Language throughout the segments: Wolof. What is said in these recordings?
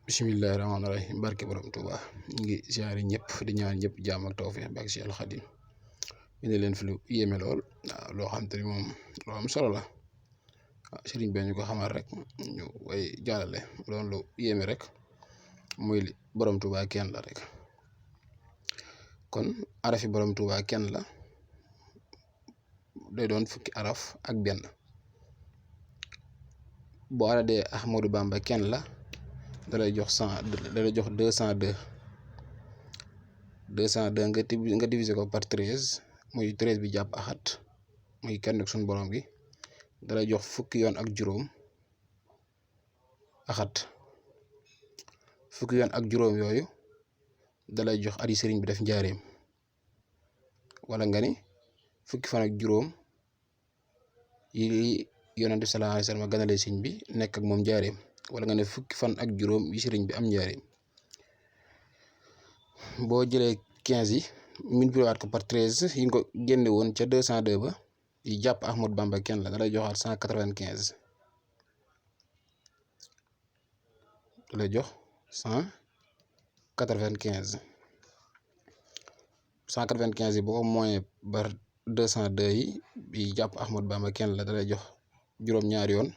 Bismillahirrahmanirrahim. Barke borom Touba ngi ziare ñëpp di ñaan ñëpp jaam ak tawfiq bak Cheikh Khadim indi leen fi lu yéeme lool loo xam te ni moom lu am solo la sëriñ bi ñu ko xamal rek ñu way jàllale doon lu yéeme rek muy li borom Touba kenn la rek kon arafi borom Touba kenn la day doon fukki araf ak benn boo aradee Ahmadou Bamba kenn la dalay jox 100 dalay jox 202 nga diviser ko par 13 muy 13 bi jàpp axat muy kenn suñu borom gi dalay jox fukki yoon ak juróom axat fukki yoon ak juróom yooyu dalay jox at yi sëriñ bi def njaareem wala nga ni fukki fan ak juróom yi yonent bi sallallahu alayhi wa sallam ganale sëriñ bi nekk ak moom njaareem wala nga ne fukki fan ak juróom yi sëriñ bi am njaareem boo jëlee 15 yi multiplié waat ko par 13 yi nga ko génne woon ca 202 ba yi jàpp Ahmadou Bamba kenn la dalay joxaat 195 dalay jox 195 yi boo ko moyen par 202 yi jàpp Ahmadou Bamba kenn la dalay jox juróom-ñaari yoon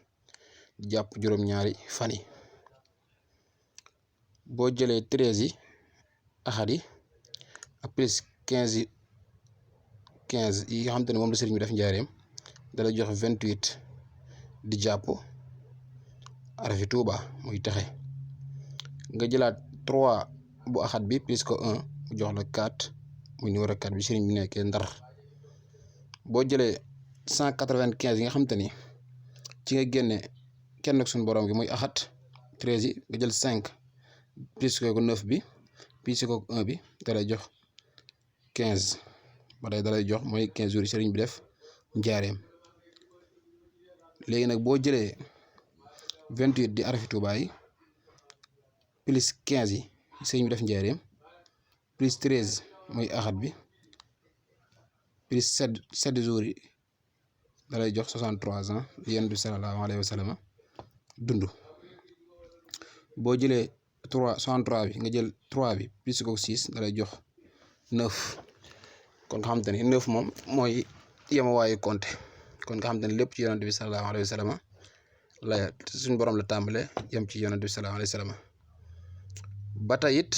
jàpp juróom-ñaari fan yi boo jëlee 13 yi axat yi ak plus 15 yi nga xam te ne moom la sëriñ bi def njaareem dalay jox 28 di jàpp arafi Tuuba muy texe nga jëlaat 3 bu axat bi plus ko 1 mu jox la 4 muy numéro 4 bi sëriñ bi nekkee Ndar boo jëlee 195 yi nga xam te ni ci nga génne kenn ak suñu borom gi muy axat 13 yi nga jël 5 plus ko 9 bi plus ko 1 bi dalay jox 15 ba tey dalay jox mooy 15 jours yi sëriñ bi def njaareem léegi nag boo jëlee 28 di arafi Tuuba yi plus 15 yi sëriñ bi def njaareem plus 13 muy axat bi plus 7 jours yi dalay jox 63 ans li Yonent bi sallallahu alayhi wa sallam dund boo jëlee 63 bi nga jël 3 bi plus ko 6 dalay jox 9 kon nga xam te ni 9 moom mooy yemawaayu compte kon nga xam te ni lépp ci Yonent bi sallallahu alayhi wa sallam la suñ borom la tàmbale yem ci Yonent bi sallallahu alayhi wa sallam ba tey it